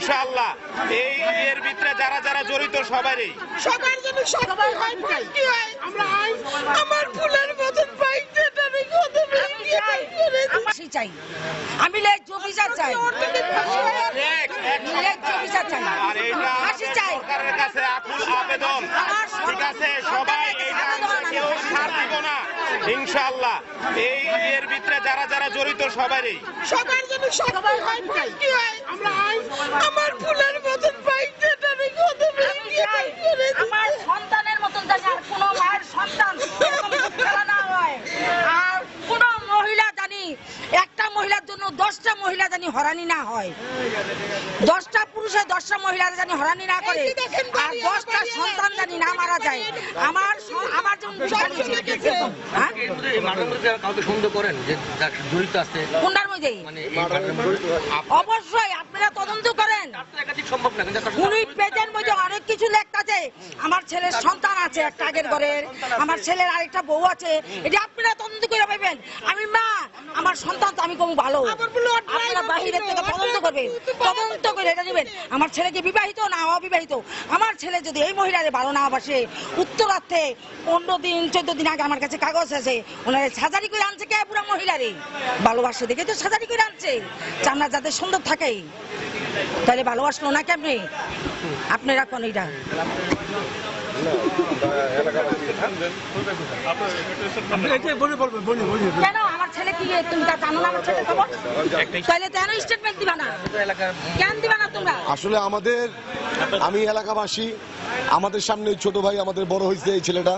ইনশাআল্লাহ এই এর ভিতরে যারা যারা জড়িত সবারই সবার জন্য সবাই হয় ভাই কি হয় আমরা আমার ফুলের মতন পাইতে তারে কত বেশি ফাঁসি চাই আমি লেজ বিচার চাই লেজ বিচার চাই আর এটা ফাঁসি চাই সরকারের কাছে আকুল আবেদন ঠিক আছে সবাই এইটা কেউ ছাড় দিব না ইনশাআল্লাহ এই এর ভিতরে যারা যারা জড়িত সবারই সবার জন্য সবাই হয় ভাই কি হয় আমরা আমার ফুলের মতন পাইতে তারে কত বেশি আমার সন্তানের মতন জানি আর কোনো মায়ের সন্তান এরকম খেলা না হয় আর কোনো মহিলা জানি একটা মহিলার জন্য 10টা মহিলা জানি হরানি না হয় 10টা পুরুষে 10টা মহিলার জানি হরানি না করে আর 10টা সন্তান জানি না মারা যায় আমার যেমন কাউকে সন্দেহ করেন যে জড়িত আছে কোনটার মধ্যে অবশ্যই আপনারা তদন্ত করেন সম্ভব না উনি পেজের মধ্যে অনেক কিছু লেখতাছে আমার ছেলের সন্তান আছে একটা আগের ঘরের আমার ছেলের আরেকটা বউ আছে এটা আপনারা তদন্ত করে পাবেন আমি মা আমার সন্তান তো আমি কম ভালো আপনারা বাহিরের থেকে তদন্ত করবেন তদন্ত করে এটা নেবেন আমার ছেলে কি বিবাহিত না অবিবাহিত আমার ছেলে যদি এই মহিলারে ভালো না বাসে উত্তরার্থে 15 দিন 14 দিন আগে আমার কাছে কাগজ আছে ওনারে সাজারি করে আনছে কে পুরা মহিলারে ভালোবাসে দেখে তো সাজারি করে আনছে চামড়া যাতে সুন্দর থাকে তাহলে ভালোবাসলো না কেমনি আপনারা কোন এটা কেন আমার ছেলে কি তুমি তা জানো না আমার ছেলে খবর তাহলে কেন স্টেটমেন্ট দিবা না কেন দিবা না তোমরা আসলে আমি এলাকাবাসী আমাদের সামনে ছোট ভাই আমাদের বড় হয়েছে এই ছেলেটা